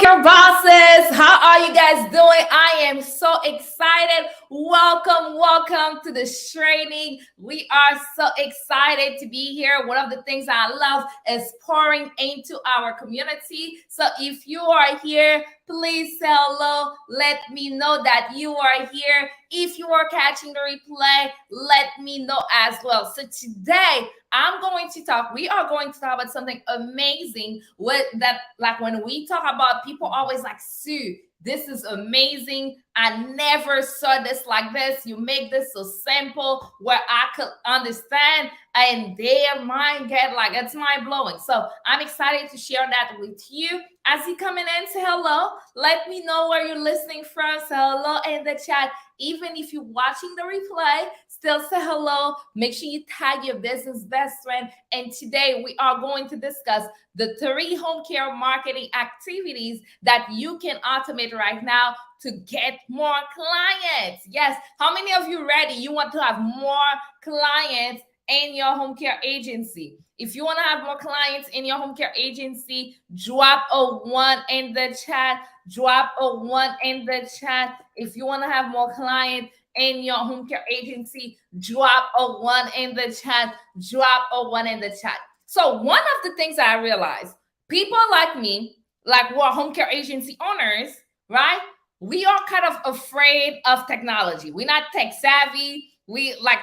Your bosses, how are you guys doing? I am so excited. Welcome to the training. We are so excited to be here. One of the things I love is pouring into our community. So if you are here, please say hello. Let me know that you are here. If you are catching the replay, let me know as well. So today we are going to talk about something amazing with that. Like when we talk about, people always like, Sue, this is amazing. I never saw this like this. You make this so simple where I could understand, and their mind get like, it's mind blowing. So I'm excited to share that with you. As you coming in, say hello. Let me know where you're listening from. Say hello in the chat. Even if you're watching the replay, still say hello. Make sure you tag your business best friend. And today we are going to discuss the 3 home care marketing activities that you can automate right now to get more clients. Yes. How many of you ready? You want to have more clients in your home care agency? If you want to have more clients in your home care agency, drop a 1 in the chat. Drop a 1 in the chat. If you want to have more clients in your home care agency, drop a 1 in the chat. Drop a 1 in the chat. So one of the things I realized, people like me, like who are home care agency owners, right? We are kind of afraid of technology. We're not tech savvy.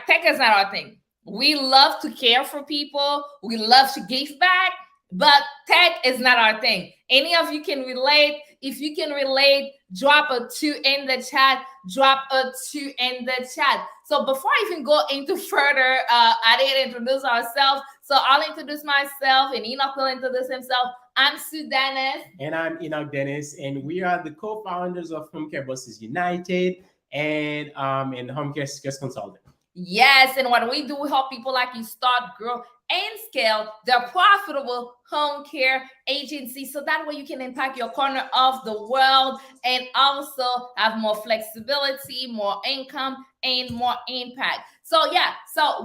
Tech is not our thing. We love to care for people. We love to give back, but tech is not our thing. Any of you can relate? If you can relate, drop a 2 in the chat. Drop a 2 in the chat. So before I even go into further, I didn't introduce ourselves. So I'll introduce myself, and Enoch will introduce himself. I'm Sue Dennis. And I'm Enoch Dennis, and we are the co-founders of Homecare Bosses United and Homecare Success Consulting. Yes, and what we do, we help people like you start, grow, and scale their profitable home care agency, so that way you can impact your corner of the world and also have more flexibility, more income, and more impact. So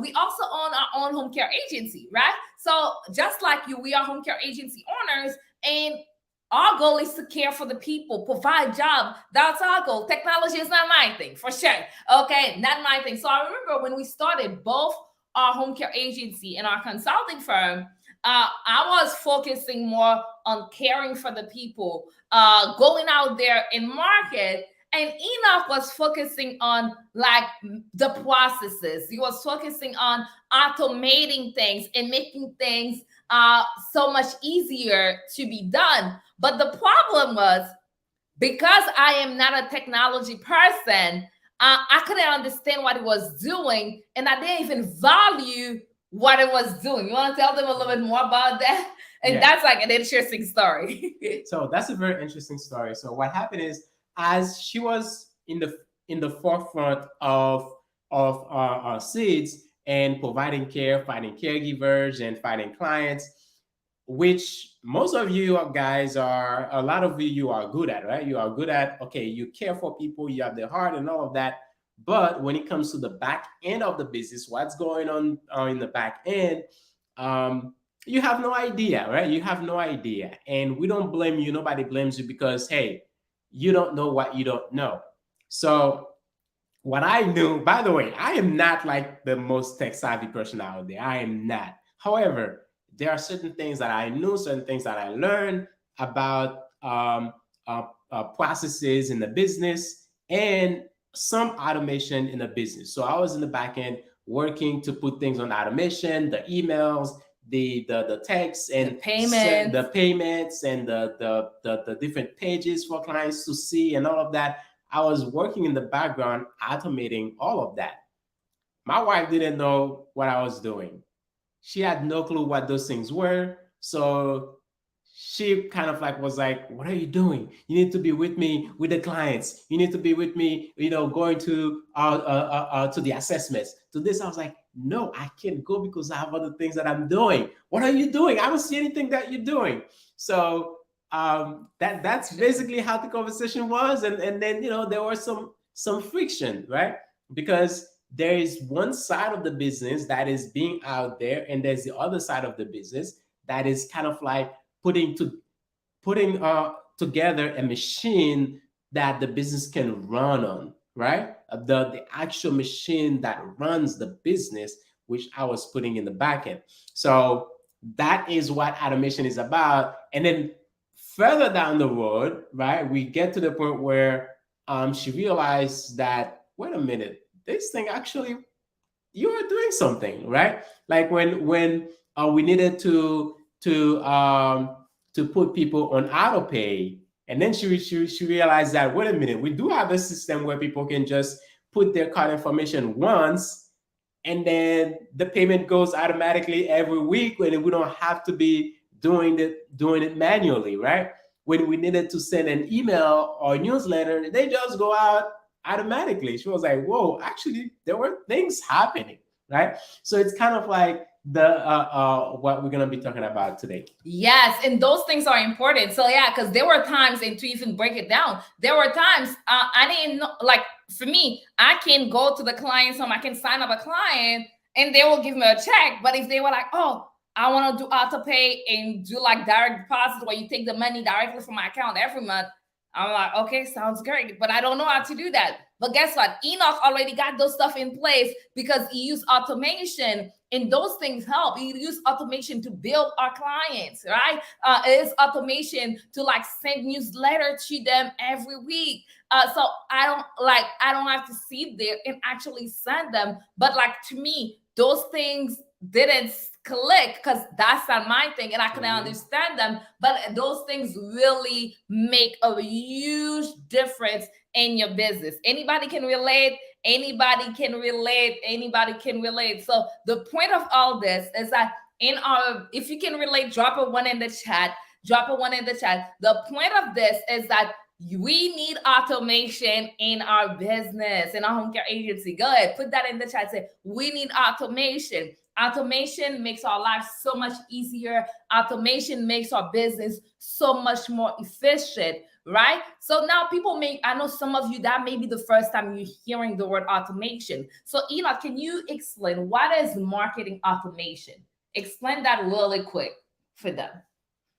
we also own our own home care agency, right? So just like you, we are home care agency owners, and our goal is to care for the people, provide jobs. That's our goal. Technology is not my thing, for sure. Okay, not my thing. So I remember when we started both our home care agency and our consulting firm, I was focusing more on caring for the people, going out there in market. And Enoch was focusing on like the processes. He was focusing on automating things and making things so much easier to be done. But the problem was, because I am not a technology person, I couldn't understand what it was doing, and I didn't even value what it was doing. You want to tell them a little bit more about that? And that's like an interesting story. So that's a very interesting story. So what happened is, as she was in the forefront of seeds and providing care, finding caregivers, and finding clients, which most of you guys are, a lot of you are good at, right? You are good at, okay, you care for people, you have the heart and all of that. But when it comes to the back end of the business, what's going on in the back end, you have no idea, right? You have no idea. And we don't blame you. Nobody blames you, because, hey, you don't know what you don't know. So what I knew, by the way, I am not like the most tech savvy person out there. I am not. However, there are certain things that I knew, certain things that I learned about processes in the business, and some automation in the business. So I was in the back end working to put things on automation, the emails, the texts, and the payments, and the different pages for clients to see, and all of that. I was working in the background automating all of that. My wife didn't know what I was doing. She had no clue what those things were. So she kind of like was like, what are you doing? You need to be with me with the clients. You need to be with me, going to the assessments, to this. I was like, no, I can't go because I have other things that I'm doing. What are you doing? I don't see anything that you're doing. So that's basically how the conversation was. And then, there was some friction, right? Because there is one side of the business that is being out there, and there's the other side of the business that is kind of like putting together a machine that the business can run on, right? The actual machine that runs the business, which I was putting in the back end. So that is what automation is about. And then further down the road, right, we get to the point where she realized that, wait a minute, this thing actually, you are doing something, right? Like when we needed to put people on auto pay, and then she realized that, wait a minute, we do have a system where people can just put their card information once, and then the payment goes automatically every week, when we don't have to be doing it manually, right? When we needed to send an email or newsletter, they just go out automatically. She was like, whoa, actually there were things happening, right? So it's kind of like the what we're gonna be talking about today. Yes, and those things are important. So yeah, because there were times, and to even break it down, there were times I didn't know. Like for me, I can go to the client's home, I can sign up a client, and they will give me a check. But if they were like, "Oh, I want to do auto pay and do like direct deposit, where you take the money directly from my account every month," I'm like, "Okay, sounds great," but I don't know how to do that. But guess what? Enoch already got those stuff in place because he used automation, and those things help. He use automation to build our clients, right? It is automation to like send newsletter to them every week. So I don't have to sit there and actually send them. But like to me, those things didn't click because that's not my thing, and I couldn't understand them. But those things really make a huge difference in your business. Anybody can relate. Anybody can relate. Anybody can relate. So the point of all this is that if you can relate, drop a one in the chat. Drop a one in the chat. The point of this is that we need automation in our business, in our home care agency. Go ahead, put that in the chat. Say, we need automation. Automation makes our life so much easier. Automation makes our business so much more efficient, right? So now I know some of you, that may be the first time you're hearing the word automation. So Enoch, can you explain what is marketing automation? Explain that really quick for them.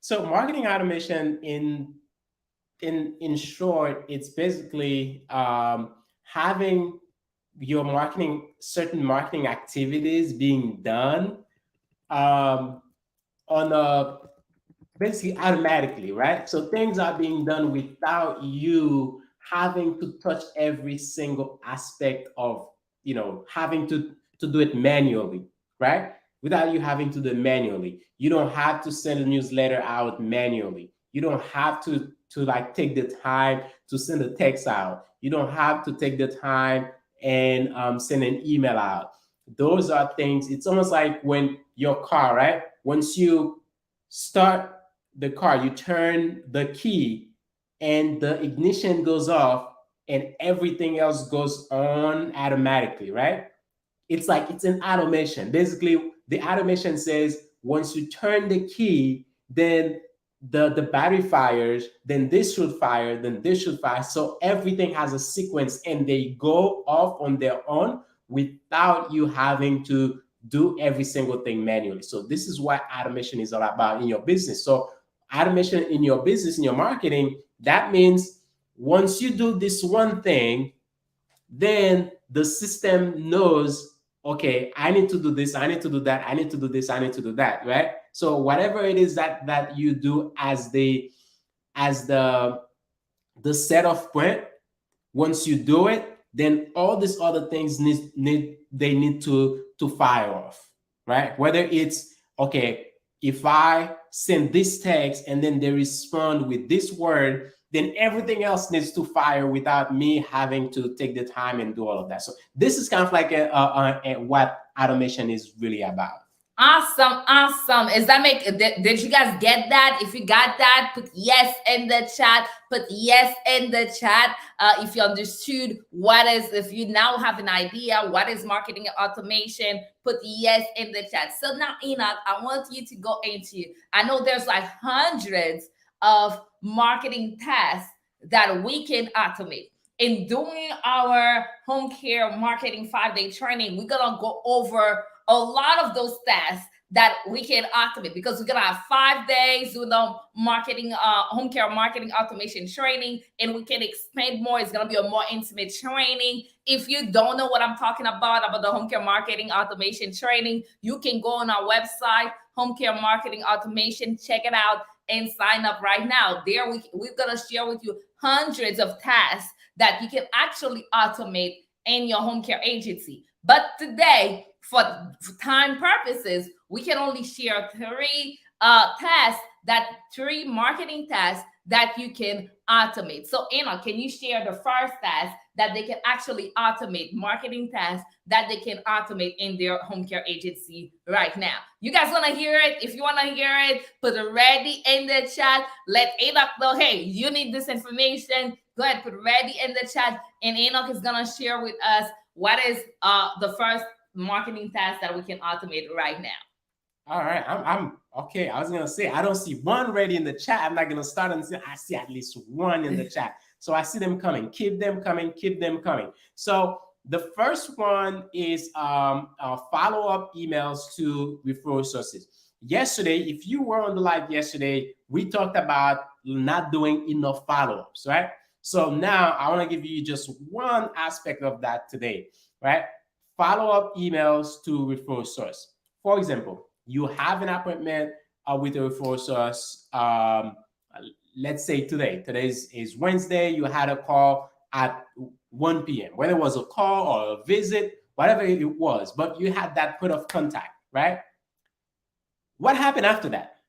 So marketing automation, in short, it's basically having certain marketing activities being done on a basically automatically, right? So things are being done without you having to touch every single aspect of, having to do it manually, right? Without you having to do it manually. You don't have to send a newsletter out manually. You don't have to like take the time to send a text out. You don't have to take the time and send an email out. Those are things. It's almost like when your car, right? Once you start the car, you turn the key and the ignition goes off and everything else goes on automatically, right? It's like it's an automation. Basically, the automation says once you turn the key, then the battery fires, then this should fire, then this should fire. So everything has a sequence and they go off on their own without you having to do every single thing manually. So this is what automation is all about in your business. So automation in your business, in your marketing, that means once you do this one thing, then the system knows, okay, I need to do this, I need to do that, I need to do this, I need to do that, right? So whatever it is that you do as the set of point, once you do it, then all these other things need to fire off, right? Whether it's, okay, if I send this text and then they respond with this word, then everything else needs to fire without me having to take the time and do all of that. So this is kind of like what automation is really about. Awesome. Did you guys get that? If you got that, put yes in the chat. Put yes in the chat. If you understood if you now have an idea, what is marketing automation, put yes in the chat. So now, Enoch, I want you to go into, I know there's like hundreds of marketing tasks that we can automate. In doing our home care marketing 5-day training, we're going to go over a lot of those tasks that we can automate, because we're gonna have 5 days with the home care marketing automation training, and we can expand more. It's gonna be a more intimate training. If you don't know what I'm talking about the home care marketing automation training, you can go on our website, Home Care Marketing Automation, check it out and sign up right now. There we're gonna share with you hundreds of tasks that you can actually automate in your home care agency. But today, for time purposes, we can only share three marketing tasks that you can automate. So Anna, can you share the first task that they can actually automate, marketing tasks that they can automate in their home care agency right now? You guys want to hear it? If you want to hear it, put it ready in the chat. Let Enoch know, hey, you need this information. Go ahead, put ready in the chat, and Enoch is gonna share with us what is the first marketing task that we can automate right now. All right, I'm okay. I was gonna say I don't see one ready in the chat. I'm not gonna start until I see at least one in the chat. So I see them coming. Keep them coming. Keep them coming. So the first one is follow-up emails to referral sources. Yesterday, if you were on the live yesterday, we talked about not doing enough follow-ups, right? So now I want to give you just one aspect of that today, right? Follow-up emails to referral source. For example, you have an appointment with a referral source. Let's say today is Wednesday. You had a call at 1 p.m. Whether it was a call or a visit, whatever it was, but you had that point of contact, right? What happened after that?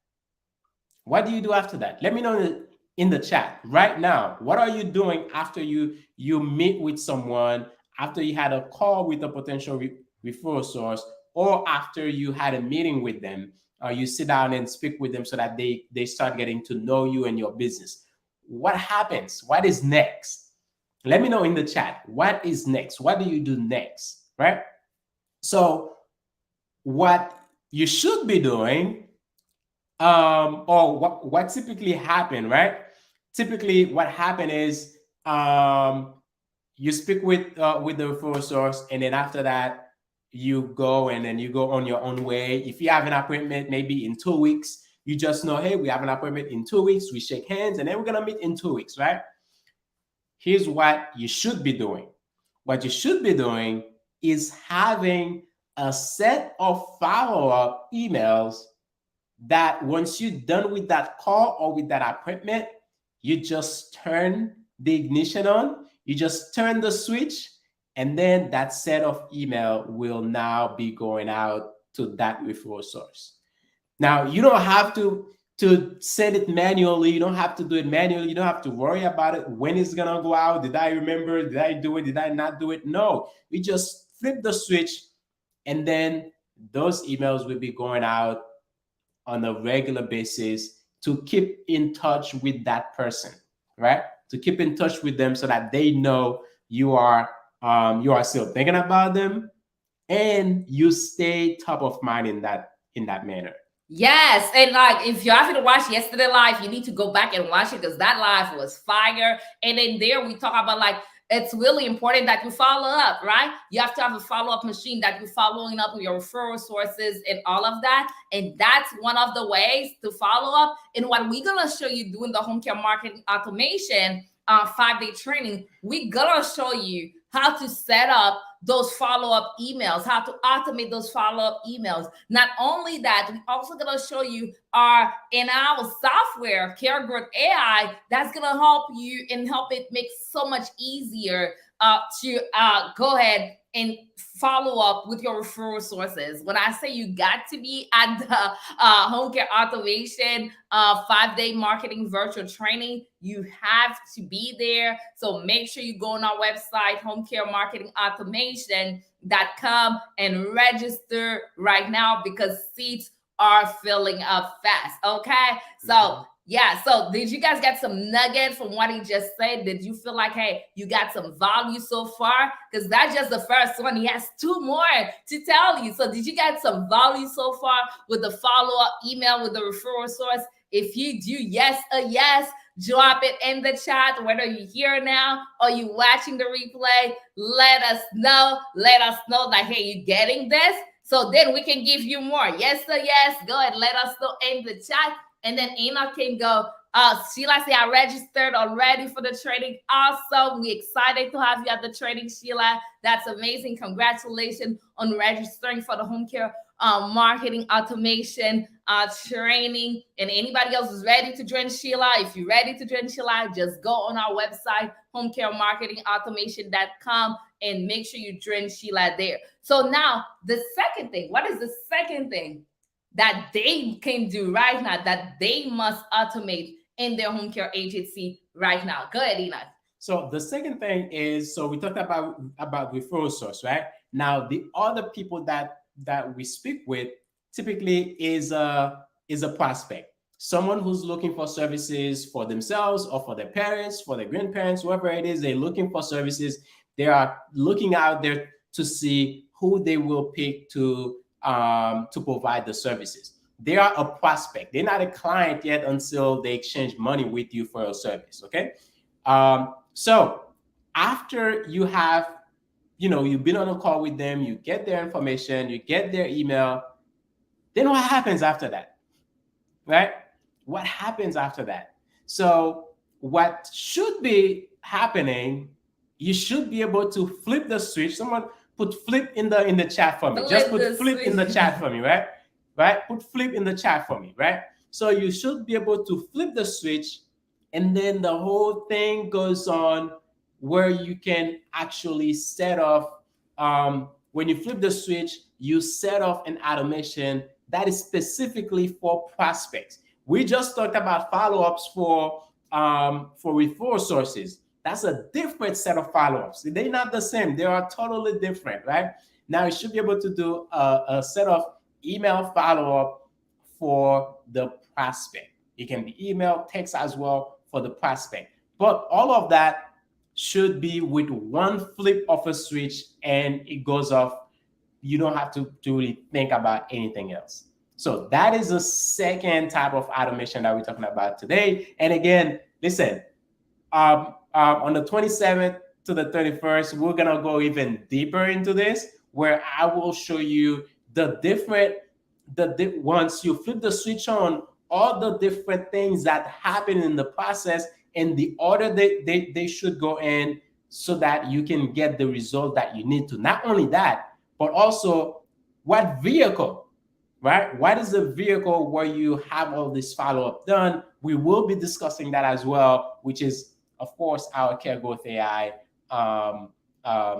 What do you do after that? Let me know in the chat right now. What are you doing after you meet with someone, after you had a call with a potential referral source, or after you had a meeting with them? You sit down and speak with them so that they start getting to know you and your business. What happens? What is next? Let me know in the chat. What is next? What do you do next? Right? So what you should be doing, or what typically happen, right? Typically what happened is you speak with the referral source, and then after that you go on your own way. If you have an appointment maybe in 2 weeks, you just know, hey, we have an appointment in 2 weeks, we shake hands, and then we're gonna meet in 2 weeks, right? Here's what you should be doing. What you should be doing is having a set of follow-up emails that once you're done with that call or with that appointment, you just turn the ignition on, you just turn the switch, and then that set of email will now be going out to that referral source. Now, you don't have to send it manually. You don't have to do it manually. You don't have to worry about it. When it's going to go out? Did I remember? Did I do it? Did I not do it? No, we just flip the switch, and then those emails will be going out on a regular basis to keep in touch with that person, right? To keep in touch with them so that they know you are still thinking about them, and you stay top of mind in that manner. Yes, and like if you haven't watched yesterday live, you need to go back and watch it, because that live was fire. And then there we talk about like it's really important that you follow up, right? You have to have a follow-up machine that you're following up with your referral sources and all of that. And that's one of the ways to follow up. And what we're gonna show you doing the home care marketing automation 5-day training, we're gonna show you how to set up those follow-up emails, how to automate those follow-up emails. Not only that, we're also going to show you our software, Care Growth AI, that's going to help you and help it make so much easier to go ahead and follow up with your referral sources. When I say you got to be at the Home Care Automation 5-day marketing virtual training, you have to be there. So make sure you go on our website, homecaremarketingautomation.com, and register right now, because seats are filling up fast. Okay. So yeah. So did you guys get some nuggets from what he just said? Did you feel like, hey, you got some value so far? Because that's just the first one. He has 2 more to tell you. So did you get some value so far with the follow-up email with the referral source? If you do, yes, drop it in the chat, whether you're here now or you're watching the replay. Let us know. Let us know that, hey, you're getting this. So then we can give you more. Yes, sir, yes. Go ahead, let us know in the chat. And then Enoch can go. Sheila say I registered already for the training. Awesome. We're excited to have you at the training, Sheila. That's amazing. Congratulations on registering for the home care marketing automation training. And anybody else is ready to join Sheila, if you're ready to join Sheila, just go on our website, homecaremarketingautomation.com, and make sure you join Sheila there. So now the second thing, what is the second thing that they can do right now that they must automate in their home care agency right now? Go ahead, Enoch. So the second thing is, so we talked about referral source, right? Now the other people that we speak with typically is a prospect, someone who's looking for services for themselves or for their parents, for their grandparents, whoever it is, they're looking for services. They are looking out there to see who they will pick to provide the services. They are a prospect. They're not a client yet until they exchange money with you for a service. Okay. So after you have, you've been on a call with them, you get their information, you get their email, then what happens after that? Right? What happens after that? So what should be happening, you should be able to flip the switch. Someone put flip in the chat for me. Just put flip in the chat for me, right? Right? Put flip in the chat for me, right? So you should be able to flip the switch, and then the whole thing goes on where you can actually set off. When you flip the switch, you set off an automation that is specifically for prospects. We just talked about follow-ups for referral sources. That's a different set of follow-ups. They're not the same. They are totally different, right? Now you should be able to do a set of email follow-up for the prospect. It can be email, text as well for the prospect. But all of that should be with one flip of a switch and it goes off. You don't have to really think about anything else. So that is the second type of automation that we're talking about today. And again, listen, on the 27th to the 31st, we're gonna go even deeper into this, where I will show you once you flip the switch on, all the different things that happen in the process and the order they should go in, so that you can get the result that you need to. Not only that, but also what vehicle, right? What is the vehicle where you have all this follow-up done? We will be discussing that as well, which is, of course, our Care Growth AI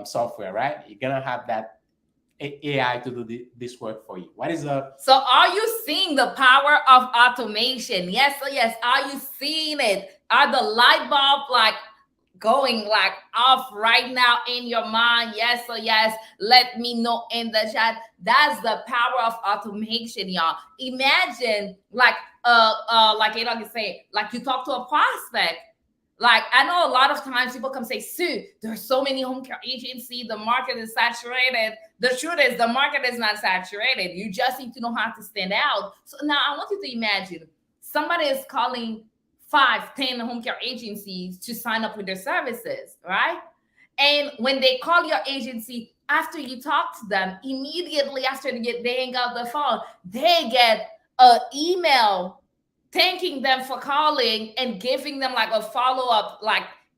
software, right? You're gonna have that AI to do this work for you. What is the So are you seeing the power of automation? Yes, so yes. Are you seeing it? Are the light bulb going off right now in your mind? Yes or yes. Let me know in the chat. That's the power of automation, y'all. Imagine like Adon is saying, like you talk to a prospect. Like I know a lot of times people come say, Sue, there's so many home care agencies, the market is saturated. The truth is the market is not saturated. You just need to know how to stand out. So now I want you to imagine somebody is calling 5, 10 home care agencies to sign up with their services, right? And when they call your agency, after you talk to them, immediately after they hang up the phone, they get an email thanking them for calling and giving them like a follow-up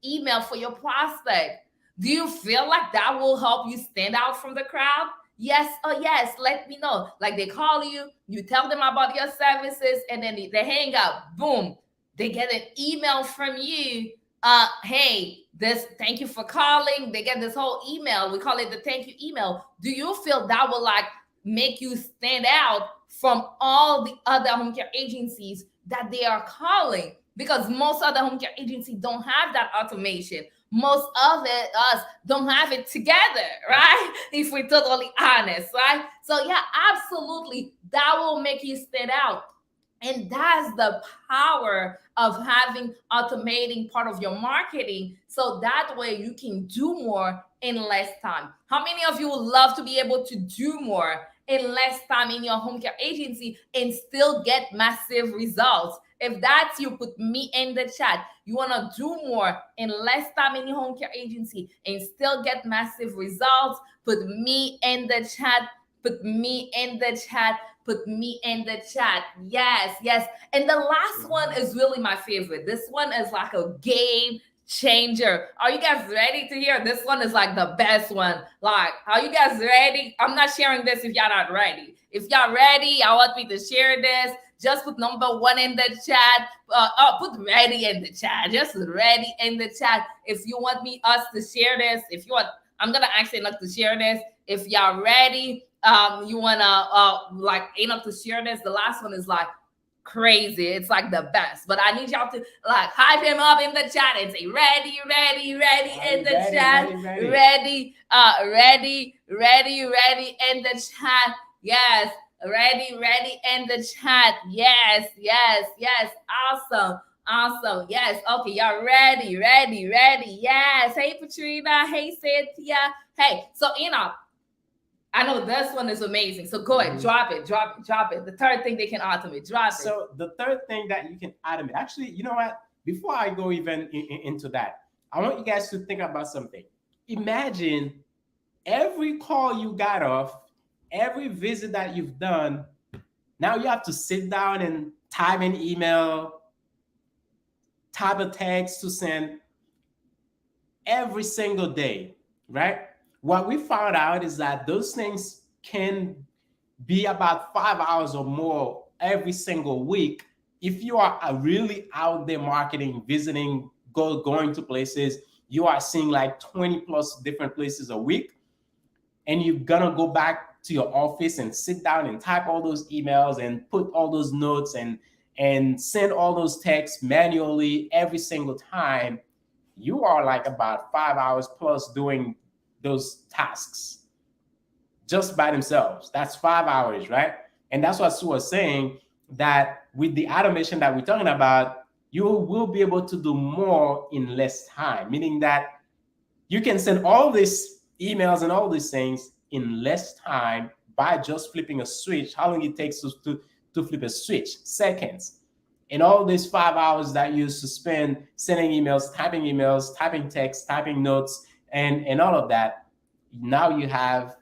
email for your prospect. Do you feel like that will help you stand out from the crowd? Yes or yes, let me know. Like they call you, you tell them about your services, and then they hang up. Boom, they get an email from you. Hey, thank you for calling. They get this whole email. We call it the thank you email. Do you feel that will make you stand out from all the other home care agencies that they are calling? Because most other home care agencies don't have that automation. Most of us don't have it together, right? If we're totally honest, right? So yeah, absolutely, that will make you stand out. And that's the power of having automating part of your marketing. So that way you can do more in less time. How many of you would love to be able to do more in less time in your home care agency and still get massive results? If that's you, put me in the chat. You want to do more in less time in your home care agency and still get massive results? Put me in the chat. Put me in the chat. Put me in the chat. Yes, yes. And the last one is really my favorite. This one is like a game changer. Are you guys ready to hear? This one is like the best one. Like, are you guys ready? I'm not sharing this if y'all not ready. If y'all ready, I want me to share this. Just put number one in the chat. Put ready in the chat. Just ready in the chat. If you want us to share this, if you want, I'm gonna ask Enoch to share this. If y'all ready, you wanna like Enoch to share this. The last one is like crazy. It's like the best. But I need y'all to like hype him up in the chat and say ready, ready, ready in the chat. Ready, ready in the chat. Yes. Ready, ready in the chat. Yes, yes, yes. Awesome. Awesome. Yes. Okay. Y'all ready, ready, ready. Yes. Hey, Patrina. Hey, Cynthia. Hey. So, I know this one is amazing. So go ahead, drop it. The third thing they can automate, drop it. So the third thing that you can automate, actually, you know what? Before I go even into that, I want you guys to think about something. Imagine every call you got off, every visit that you've done, now you have to sit down and type an email, type a text to send every single day, right? What we found out is that those things can be about 5 hours or more every single week if you are really out there marketing, visiting, going to places. You are seeing like 20 plus different places a week, and you're gonna go back to your office and sit down and type all those emails and put all those notes and send all those texts manually every single time. You are like about 5 hours plus doing those tasks just by themselves. That's 5 hours, right? And that's what Sue was saying, that with the automation that we're talking about, you will be able to do more in less time, meaning that you can send all these emails and all these things in less time by just flipping a switch. How long it takes to flip a switch? Seconds. And all these 5 hours that you used to spend sending emails, typing text, typing notes, and all of that, now you have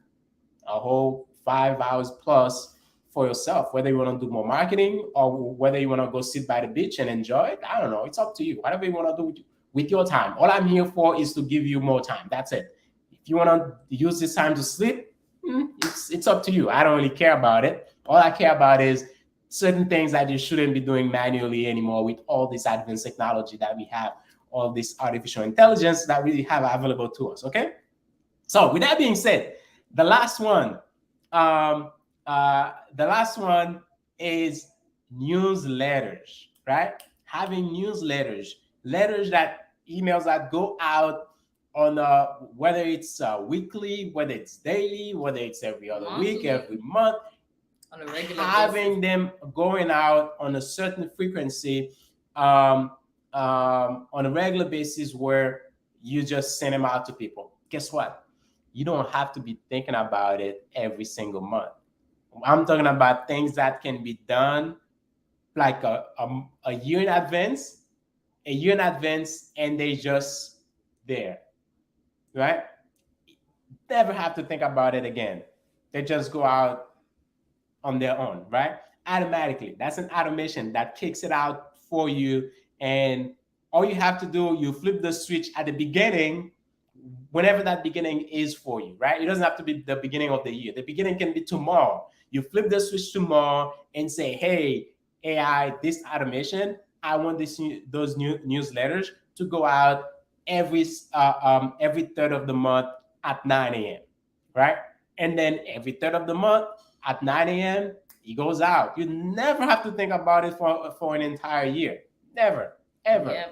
a whole 5 hours plus for yourself, whether you want to do more marketing or whether you want to go sit by the beach and enjoy it. I don't know. It's up to you. Whatever you want to do with your time. All I'm here for is to give you more time. That's it. If you want to use this time to sleep, it's up to you. I don't really care about it. All I care about is certain things that you shouldn't be doing manually anymore with all this advanced technology that we have, all this artificial intelligence that we have available to us. Okay. So with that being said, the last one is newsletters, right? Having newsletters, emails that go out on whether it's weekly, whether it's daily, whether it's every other week, every month, on a regular having them going out on a certain frequency, on a regular basis, where you just send them out to people. Guess what? You don't have to be thinking about it every single month. I'm talking about things that can be done like a year in advance, and they just there, right? Never have to think about it again. They just go out on their own, right? Automatically. That's an automation that kicks it out for you. And all you have to do, you flip the switch at the beginning, whenever that beginning is for you, right? It doesn't have to be the beginning of the year. The beginning can be tomorrow. You flip the switch tomorrow and say, hey, AI, this automation, I want those new newsletters to go out every third of the month at 9 a.m., right? And then every third of the month at 9 a.m., it goes out. You never have to think about it for an entire year. Never, ever. Yeah.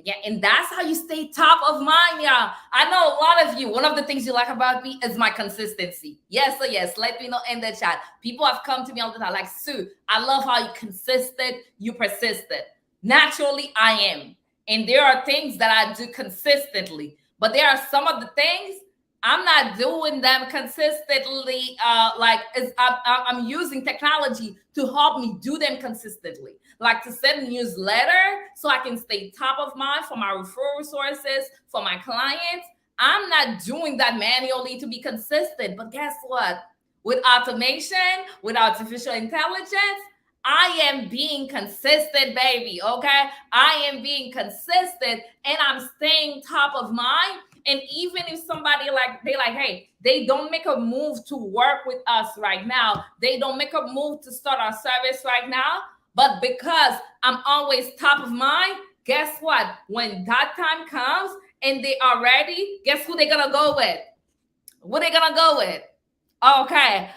Yeah, and that's how you stay top of mind, y'all. I know a lot of you, one of the things you like about me is my consistency. Yes, so yes, let me know in the chat. People have come to me all the time like, Sue, I love how you consistent, you persistent. Naturally, I am. And there are things that I do consistently, but there are some of the things I'm not doing them consistently. I'm using technology to help me do them consistently. Like to send a newsletter so I can stay top of mind for my referral sources, for my clients. I'm not doing that manually to be consistent. But guess what? with automation, with artificial intelligence. I am being consistent, baby. Okay. I am being consistent and I'm staying top of mind. And even if somebody like they like, hey, they don't make a move to work with us right now, they don't make a move to start our service right now, but because I'm always top of mind, guess what? When that time comes and they are ready, guess who they're gonna go with? What they gonna go with? Okay.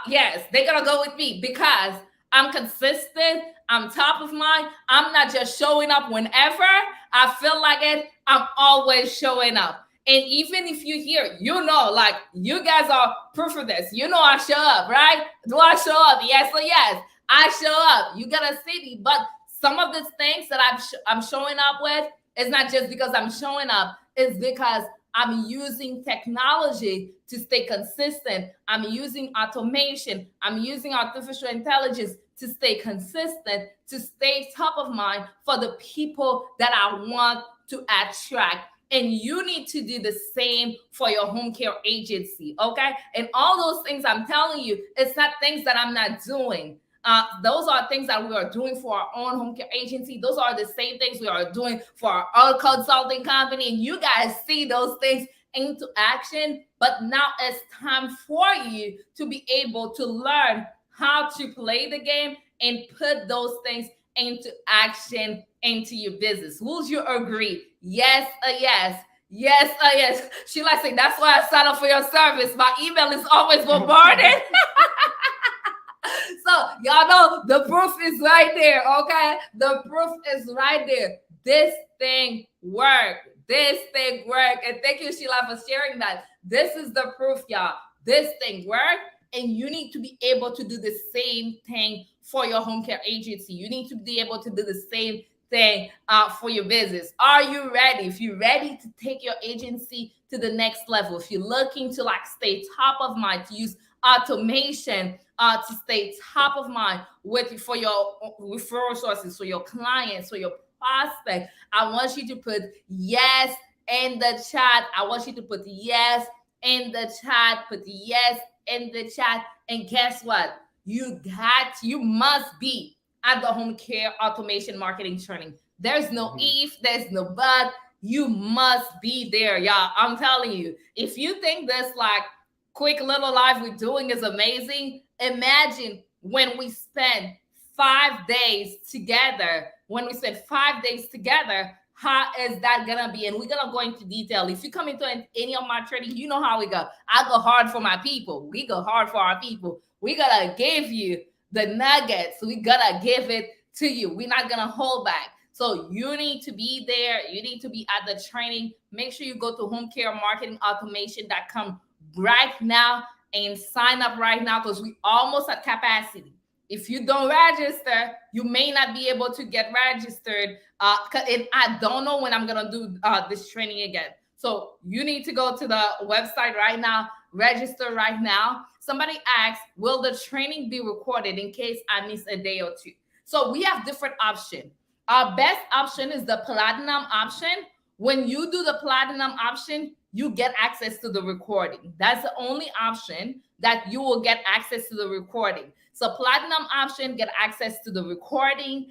Yes, they're gonna go with me because I'm consistent. I'm top of mind. I'm not just showing up whenever I feel like it. I'm always showing up. And even if you hear, like you guys are proof of this. I show up, right? Do I show up? Yes or yes. I show up. You gotta see me. But some of the things that I'm showing up with is not just because I'm showing up. It's because I'm using technology to stay consistent. I'm using automation. I'm using artificial intelligence to stay consistent, to stay top of mind for the people that I want to attract. And you need to do the same for your home care agency, okay? And all those things I'm telling you, it's not things that I'm not doing. Those are things that we are doing for our own home care agency. Those are the same things we are doing for our own consulting company. And you guys see those things into action. But now it's time for you to be able to learn how to play the game and put those things into action into your business. Would you agree? Yes, yes. Yes, yes. She like saying that's why I signed up for your service. My email is always bombarded. So y'all know the proof is right there, okay? The proof is right there. This thing worked. This thing worked. And thank you, Sheila, for sharing that. This is the proof, y'all. This thing worked. And you need to be able to do the same thing for your home care agency. You need to be able to do the same thing for your business. Are you ready? If you're ready to take your agency to the next level, if you're looking to like stay top of mind, to use automation to stay top of mind for your referral sources, for your clients, for your prospect, I want you to put yes in the chat. I want you to put yes in the chat. Put yes in the chat. And guess what? You must be at the home care automation marketing training. There's no if, there's no but. You must be there, y'all. I'm telling you. If you think this like quick little life we're doing is amazing, imagine when we spend 5 days together. When we spend 5 days together, how is that gonna be? And we're gonna go into detail. If you come into any of my training, you know how we go. I go hard for my people. We go hard for our people. We gotta give you the nuggets. We gotta give it to you. We're not gonna hold back. So you need to be there. You need to be at the training. Make sure you go to homecaremarketingautomation.com right now and sign up right now because we almost at capacity. If you don't register, you may not be able to get registered. And I don't know when I'm going to do this training again. So you need to go to the website right now, register right now. Somebody asked, will the training be recorded in case I miss a day or two? So we have different options. Our best option is the platinum option. When you do the platinum option, you get access to the recording. That's the only option that you will get access to the recording. So platinum option, get access to the recording.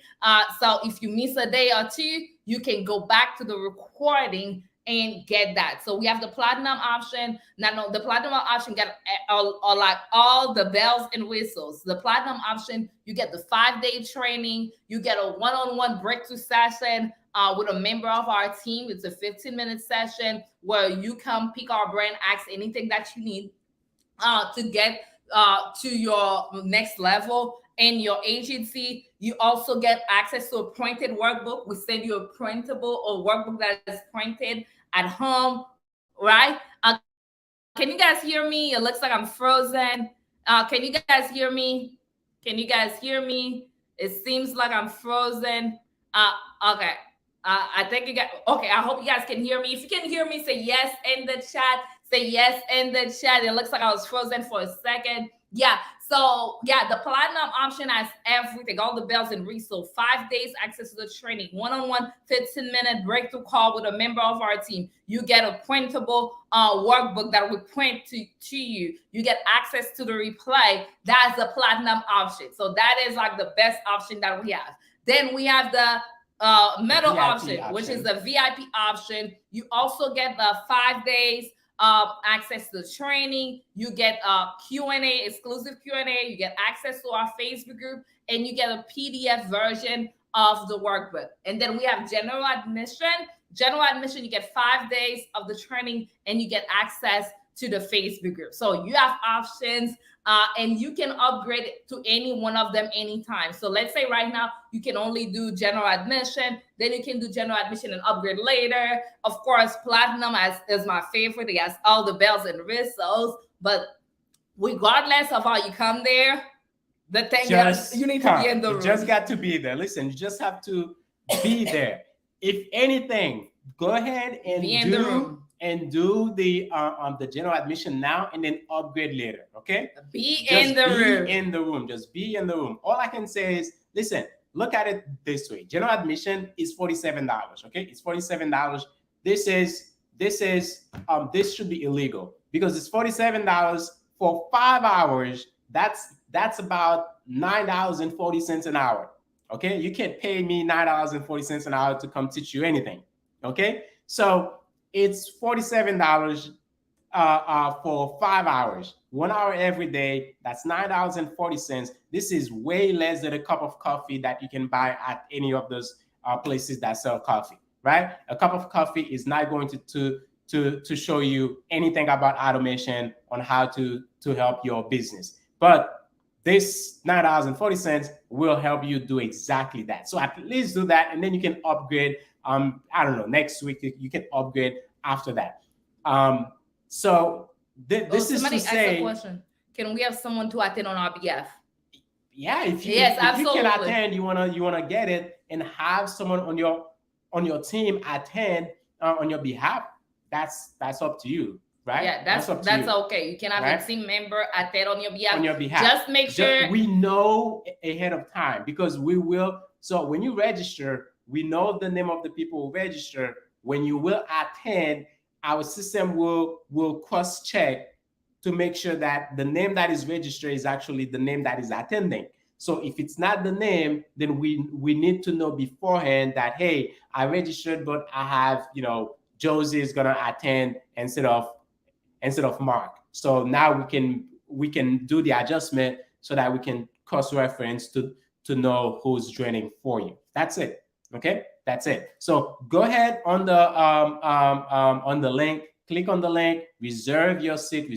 So if you miss a day or two, you can go back to the recording and get that. So we have the platinum option. Now, the platinum option get like all the bells and whistles. The platinum option, you get the 5-day training. You get a one-on-one breakthrough session with a member of our team. It's a 15-minute session where you come pick our brain, ask anything that you need to get to your next level in your agency. You also get access to a printed workbook. We send you a printable or workbook that is printed at home, right? Can you guys hear me? It looks like I'm frozen. Can you guys hear me? Can you guys hear me? It seems like I'm frozen. Okay. I think you got, okay, I hope you guys can hear me. If you can hear me, say yes in the chat. Say yes in the chat. It looks like I was frozen for a second. Yeah. So yeah, the platinum option has everything, all the bells and whistles. 5 days access to the training, one-on-one 15-minute breakthrough call with a member of our team. You get a printable workbook that we print to you. You get access to the replay. That's the platinum option. So that is like the best option that we have. Then we have the metal option, which is the VIP option. You also get the 5 days access to the training. You get Q&A, exclusive Q&A. You get access to our Facebook group, and you get a PDF version of the workbook. And then we have general admission. General admission, you get 5 days of the training, and you get access to the Facebook group. So you have options, and you can upgrade to any one of them anytime. So let's say right now you can only do general admission, then you can do general admission and upgrade later. Of course, platinum is my favorite. It has all the bells and whistles, but regardless of how you come there, the thing is you need to be in the room. You just got to be there. Listen, you just have to be there. If anything, go ahead and be in the room. And do the general admission now, and then upgrade later. Okay? Be in the room. Just be in the room. All I can say is, listen. Look at it this way. General admission is $47. Okay, it's $47. This should be illegal because it's $47 for 5 hours. That's about $9.40 an hour. Okay, you can't pay me $9.40 an hour to come teach you anything. Okay, so it's $47 for 5 hours, 1 hour every day. That's $9.40. This is way less than a cup of coffee that you can buy at any of those places that sell coffee, right? A cup of coffee is not going to show you anything about automation on how to help your business. But this $9.40 will help you do exactly that. So at least do that, and then you can upgrade. I don't know, next week you can upgrade after that. So this is to say, asked a question. Can we have someone to attend on our behalf? Yeah, if you can attend, you wanna get it and have someone on your team attend on your behalf. That's up to you, right? Yeah, that's okay. You can have a team member attend on your behalf. Just make sure we know ahead of time, because we will. So when you register, we know the name of the people who register. When you will attend, our system will cross-check to make sure that the name that is registered is actually the name that is attending. So if it's not the name, then we need to know beforehand that, hey, I registered, but I have, Josie is gonna attend instead of Mark. So now we can do the adjustment so that we can cross-reference to know who's joining for you. That's it. Okay, that's it. So go ahead on the link, click on the link, reserve your seat,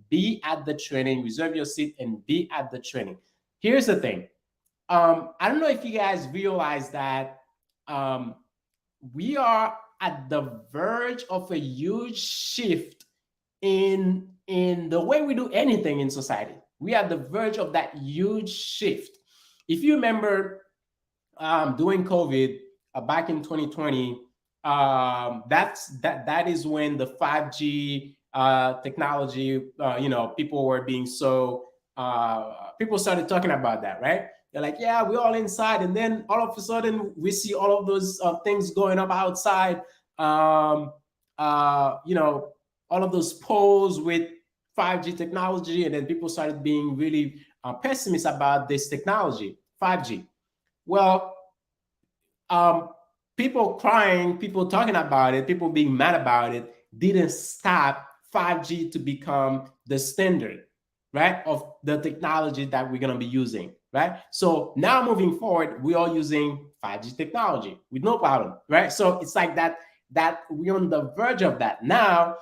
be at the training, reserve your seat and be at the training. Here's the thing. I don't know if you guys realize that we are at the verge of a huge shift in the way we do anything in society. We are at the verge of that huge shift. If you remember, during COVID, back in 2020, that is when the 5G technology, people were being so, people started talking about that, right? They're like, yeah, we're all inside. And then all of a sudden we see all of those things going up outside, all of those poles with 5G technology. And then people started being really pessimistic about this technology, 5G. Well, people crying, people talking about it, people being mad about it didn't stop 5G to become the standard, right, of the technology that we're going to be using, right? So now moving forward, we are using 5G technology with no problem, right? So it's like that we're on the verge of that. Now,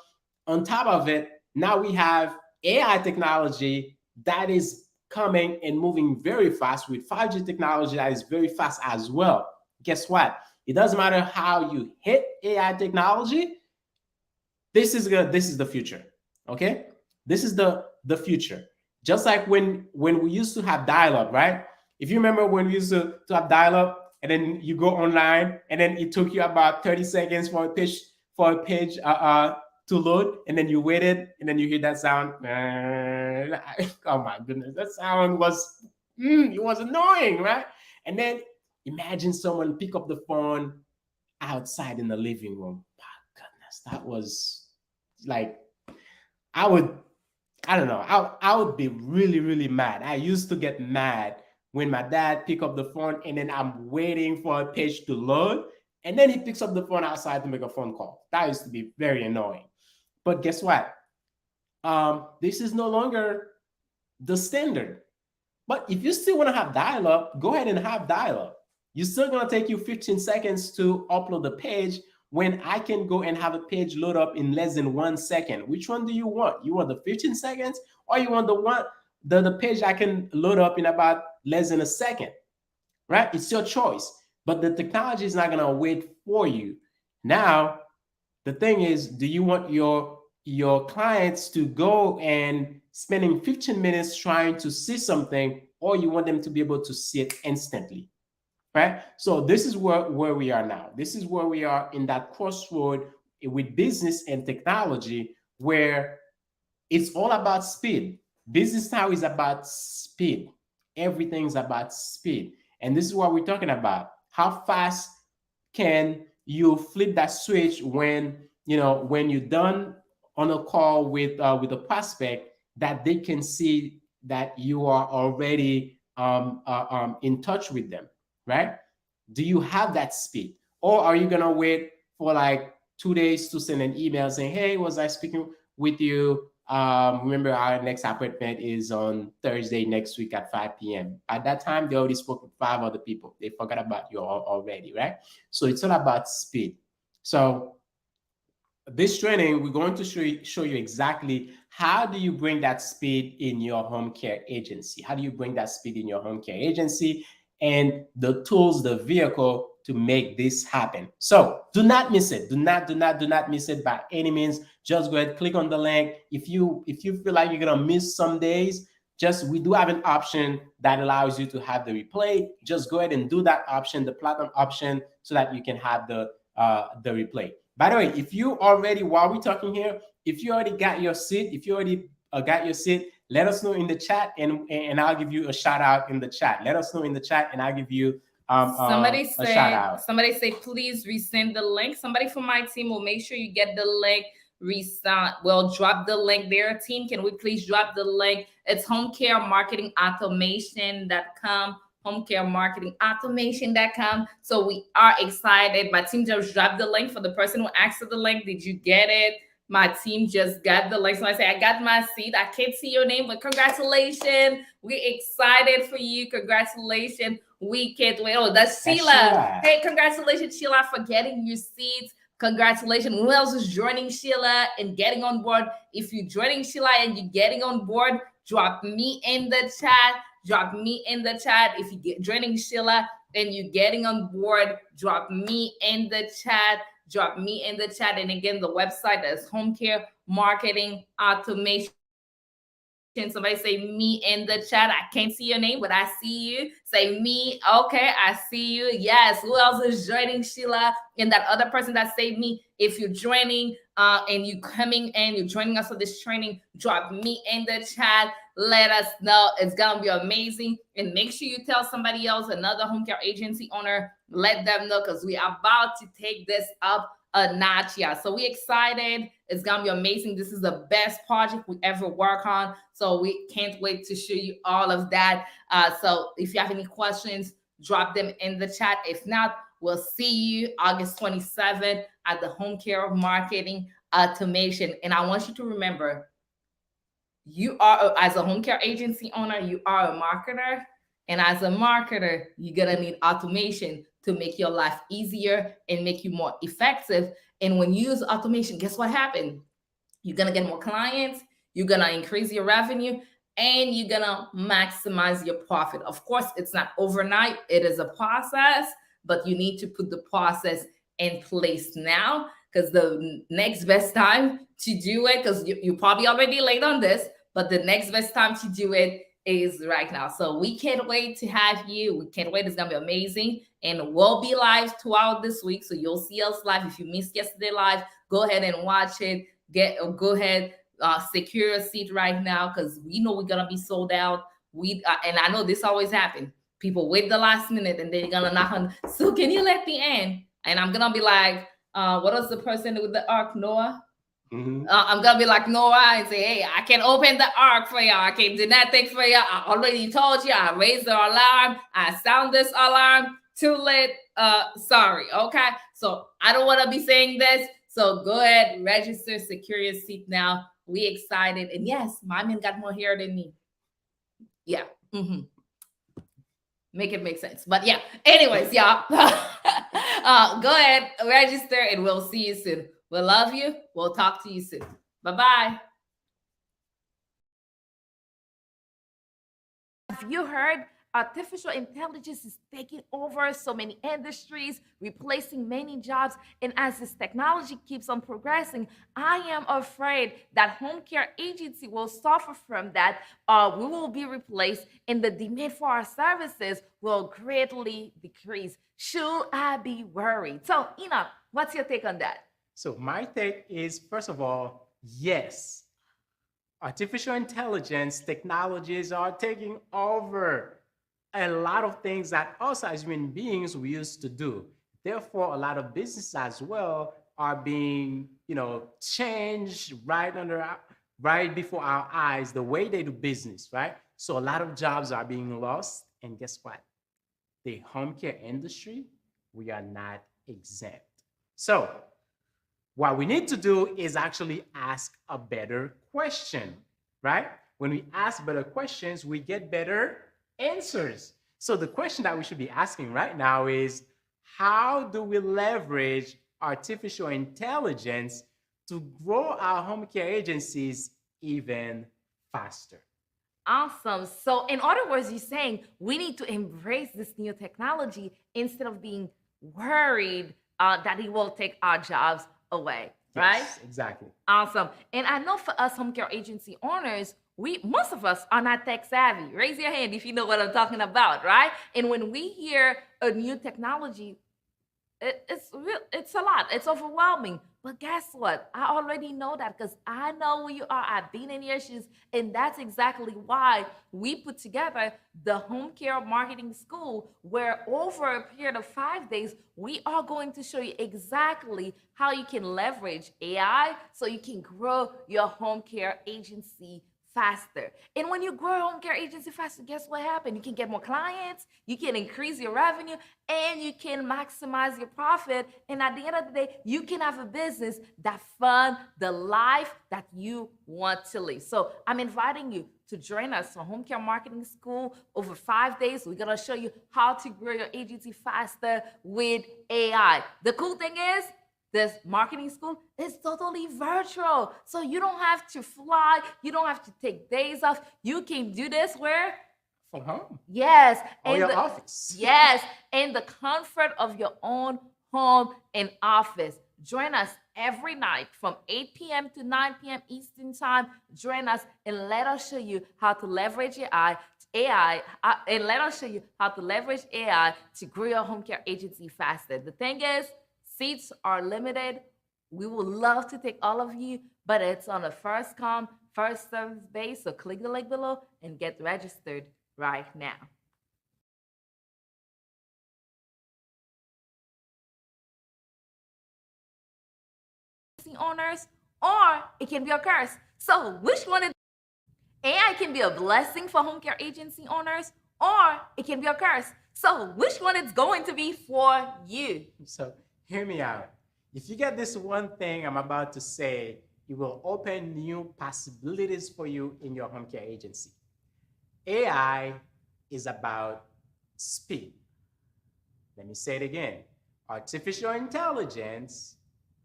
on top of it, now we have AI technology that is coming and moving very fast with 5G technology that is very fast as well. Guess what? It doesn't matter how you hit AI technology. This is the future. Okay? This is the future. Just like when we used to have dial-up, right? If you remember when we used to have dial-up, and then you go online, and then it took you about 30 seconds for a page to load, and then you waited, and then you hear that sound. Oh my goodness, that sound was it was annoying, right? And then imagine someone pick up the phone outside in the living room. My goodness, that was like I would I don't know. I would be really, really mad. I used to get mad when my dad pick up the phone and then I'm waiting for a page to load. And then he picks up the phone outside to make a phone call. That used to be very annoying. But guess what? This is no longer the standard. But if you still want to have dial-up, go ahead and have dial-up. You're still going to take you 15 seconds to upload the page when I can go and have a page load up in less than 1 second. Which one do you want? You want the 15 seconds or you want the page I can load up in about less than a second, right? It's your choice. But the technology is not going to wait for you. Now, the thing is, do you want your clients to go and spending 15 minutes trying to see something, or you want them to be able to see it instantly, right? So this is where we are now. This is where we are in that crossroad with business and technology, where it's all about speed. Business now is about speed. Everything's about speed. And this is what we're talking about. How fast can you flip that switch when when you're done on a call with a prospect, that they can see that you are already in touch with them, right? Do you have that speed, or are you gonna wait for like 2 days to send an email saying, "Hey, was I speaking with you? Remember, our next appointment is on Thursday next week at 5 p.m." At that time, they already spoke with 5 other people. They forgot about you already, right? So it's all about speed. So this training, we're going to show you exactly how do you bring that speed in your home care agency. How do you bring that speed in your home care agency, and the tools, the vehicle to make this happen. So do not miss it. Do not miss it by any means. Just go ahead, click on the link. If you feel like you're gonna miss some days, we do have an option that allows you to have the replay. Just go ahead and do that option, the platinum option, so that you can have the replay. By the way, if you already, while we're talking here, if you already got your seat, let us know in the chat, and I'll give you a shout out in the chat. Let us know in the chat, and I'll give you a shout out. Somebody say, please resend the link. Somebody from my team will make sure you get the link. We'll drop the link there. Team, can we please drop the link? It's Homecare Marketing Automation.com. HomecareMarketingAutomation.com. So we are excited. My team just dropped the link for the person who asked for the link. Did you get it? My team just got the link. So I say, I got my seat. I can't see your name, but congratulations. We're excited for you. Congratulations. We can't wait. Oh, that's Sheila. Hey, congratulations, Sheila, for getting your seats. Congratulations. Who else is joining Sheila and getting on board? If you're joining Sheila and you're getting on board, drop me in the chat. Drop me in the chat. If you get joining Sheila and you're getting on board, drop me in the chat. Drop me in the chat. And again, the website is Homecare Marketing Automation. Somebody say me in the chat. I can't see your name, but I see you. Say me. Okay, I see you. Yes. Who else is joining Sheila? And that other person that saved me. If you're joining and you're coming and you're joining us for this training, drop me in the chat. Let us know. It's gonna be amazing. And make sure you tell somebody else, another home care agency owner, let them know, because we are about to take this up a notch. Yeah, so we're excited. It's gonna be amazing. This is the best project we ever work on, so we can't wait to show you all of that. So if you have any questions, drop them in the chat. If not, we'll see you August 27th at the Homecare Marketing Automation. And I want you to remember, you are, as a home care agency owner, you are a marketer. And as a marketer, you're gonna need automation to make your life easier and make you more effective. And when you use automation, guess what happened? You're gonna get more clients, you're gonna increase your revenue, and you're gonna maximize your profit. Of course, it's not overnight, it is a process, but you need to put the process in place now, because the next best time to do it, because you're probably already late on this, but the next best time to do it is right now. So we can't wait to have you. We can't wait. It's gonna be amazing. And we'll be live throughout this week. So you'll see us live. If you missed yesterday live, go ahead and watch it. go ahead, secure a seat right now, because we know we're gonna be sold out. And I know this always happens. People wait the last minute and they're gonna knock on. So can you let me in? And I'm gonna be like, what was the person with the ark, Noah? I'm gonna be like Noah and say, hey, I can open the ark for you. I can do nothing for you. I already told you. I raised the alarm. I sound this alarm. Too late. Sorry. Okay. So I don't want to be saying this. So go ahead, register, secure your seat now. We excited. And yes, my man got more hair than me. Yeah. Make it make sense. But yeah. Anyways, y'all. Go ahead, register, and we'll see you soon. We love you. We'll talk to you soon. Bye-bye. Have you heard? Artificial intelligence is taking over so many industries, replacing many jobs. And as this technology keeps on progressing, I am afraid that home care agency will suffer from that. We will be replaced, and the demand for our services will greatly decrease. Should I be worried? So, Enoch, what's your take on that? So my take is, first of all, yes, artificial intelligence technologies are taking over a lot of things that us as human beings we used to do. Therefore, a lot of businesses as well are being, changed right before our eyes, the way they do business, right? So a lot of jobs are being lost. And guess what? The home care industry, we are not exempt. So what we need to do is actually ask a better question, right? When we ask better questions, we get better answers. So the question that we should be asking right now is, how do we leverage artificial intelligence to grow our home care agencies even faster? Awesome. So, in other words, you're saying we need to embrace this new technology instead of being worried that it will take our jobs away, right? Yes, exactly. Awesome. And I know for us home care agency owners, most of us are not tech savvy. Raise your hand if you know what I'm talking about, right? And when we hear a new technology, it's a lot. It's overwhelming. But guess what? I already know that because I know who you are. I've been in your shoes, and that's exactly why we put together the Home Care Marketing School, where over a period of 5 days, we are going to show you exactly how you can leverage AI so you can grow your home care agency faster. And when you grow a home care agency faster, guess what happens? You can get more clients, you can increase your revenue, and you can maximize your profit. And at the end of the day, you can have a business that fund the life that you want to live. So I'm inviting you to join us on Home Care Marketing School over 5 days. We're gonna show you how to grow your agency faster with AI. The cool thing is, this marketing school is totally virtual. So you don't have to fly. You don't have to take days off. You can do this where? From home. Yes. Or your office. Yes. In the comfort of your own home and office. Join us every night from 8 p.m. to 9 p.m. Eastern Time. Join us and let us show you how to leverage AI, and let us show you how to leverage AI to grow your home care agency faster. The thing is, seats are limited. We would love to take all of you, but it's on a first come, first served base. So click the link below and get registered right now. Owners, or it can be a curse. So which one is AI? Can be a blessing for home care agency owners, or it can be a curse. So which one is going to be for you? So hear me out. If you get this one thing I'm about to say, it will open new possibilities for you in your home care agency. AI is about speed. Let me say it again. Artificial intelligence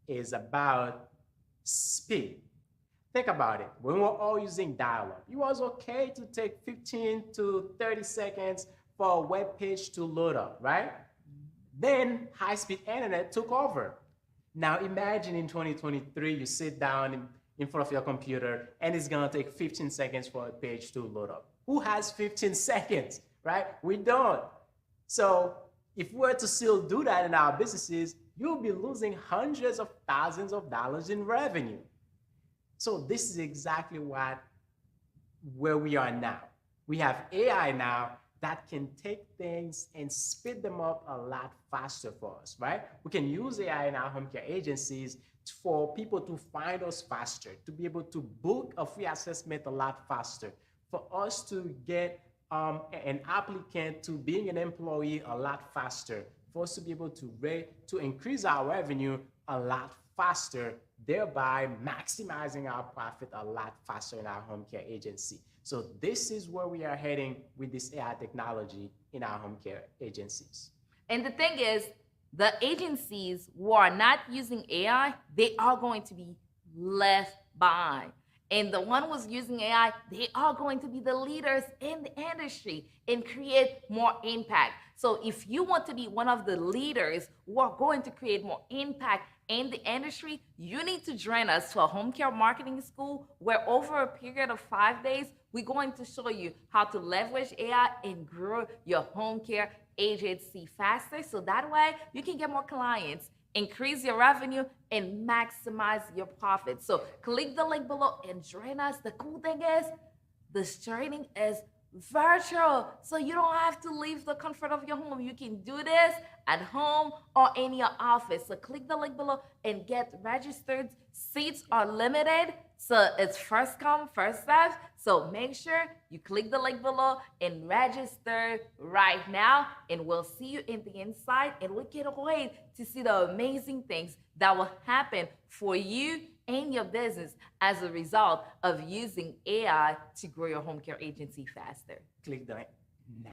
is about speed. Think about it. When we're all using dial-up, it was okay to take 15 to 30 seconds for a web page to load up, right? Then high-speed internet took over. Now imagine in 2023, you sit down in front of your computer and it's gonna take 15 seconds for a page to load up. Who has 15 seconds, right? We don't. So if we were to still do that in our businesses, you'll be losing hundreds of thousands of dollars in revenue. So this is exactly where we are now. We have AI now that can take things and speed them up a lot faster for us, right? We can use AI in our home care agencies for people to find us faster, to be able to book a free assessment a lot faster, for us to get an applicant to being an employee a lot faster, for us to be able to increase our revenue a lot faster, thereby maximizing our profit a lot faster in our home care agency. So this is where we are heading with this AI technology in our home care agencies. And the thing is, the agencies who are not using AI, they are going to be left behind. And the one who's using AI, they are going to be the leaders in the industry and create more impact. So if you want to be one of the leaders who are going to create more impact in the industry, you need to join us to a home care marketing school where over a period of 5 days, we're going to show you how to leverage AI and grow your home care agency faster. So that way you can get more clients, increase your revenue, and maximize your profits. So click the link below and join us. The cool thing is this training is virtual, so you don't have to leave the comfort of your home. You can do this at home or in your office. So click the link below and get registered. Seats are limited, so it's first come, first serve. So make sure you click the link below and register right now, and we'll see you in the inside, and we can't wait to see the amazing things that will happen for you and your business as a result of using AI to grow your home care agency faster. Click the link now.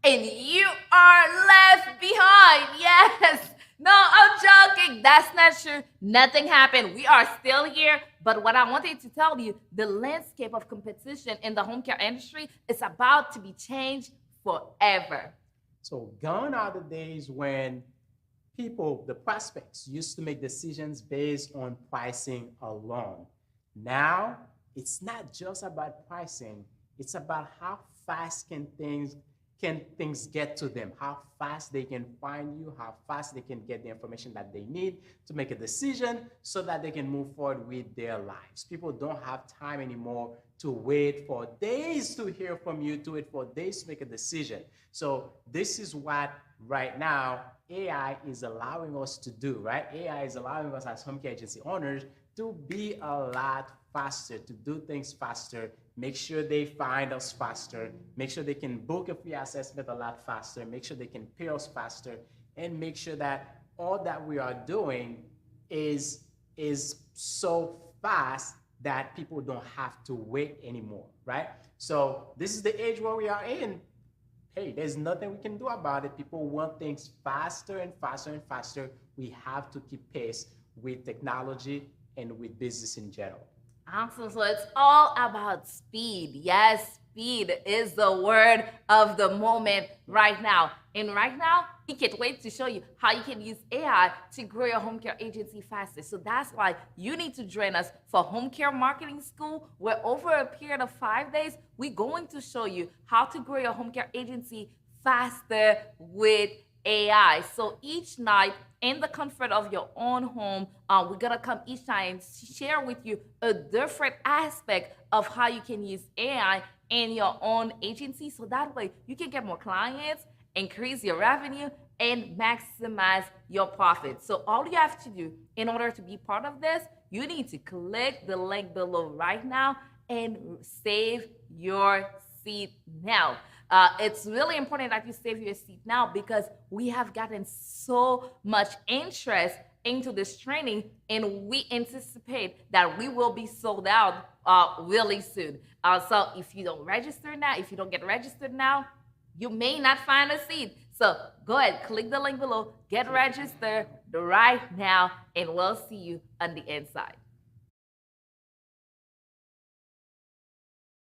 And you are left behind. Yes. No, I'm joking. That's not true. Nothing happened. We are still here. But what I wanted to tell you, the landscape of competition in the home care industry is about to be changed forever. So gone are the days when people, the prospects, used to make decisions based on pricing alone. Now, it's not just about pricing, it's about how fast can things get to them, how fast they can find you, how fast they can get the information that they need to make a decision so that they can move forward with their lives. People don't have time anymore to wait for days to hear from you, to wait for days to make a decision. So this is what right now AI is allowing us to do, right? AI is allowing us as home care agency owners to be a lot faster, to do things faster, make sure they find us faster, make sure they can book a free assessment a lot faster, make sure they can pay us faster, and make sure that all that we are doing is so fast that people don't have to wait anymore, right? So this is the age where we are in. Hey, there's nothing we can do about it. People want things faster and faster and faster. We have to keep pace with technology and with business in general. Awesome. So it's all about speed. Yes, speed is the word of the moment right now. And right now, we can't wait to show you how you can use AI to grow your home care agency faster. So that's why you need to join us for Home Care Marketing School, where over a period of 5 days, we're going to show you how to grow your home care agency faster with AI. So each night, in the comfort of your own home, we're gonna come each time and share with you a different aspect of how you can use AI in your own agency, so that way you can get more clients, increase your revenue, and maximize your profits. So all you have to do in order to be part of this, you need to click the link below right now and save your seat now. It's really important that you save your seat now because we have gotten so much interest into this training, and we anticipate that we will be sold out really soon. So if you don't register now, if you don't get registered now, you may not find a seat. So go ahead, click the link below, get registered right now, and we'll see you on the inside.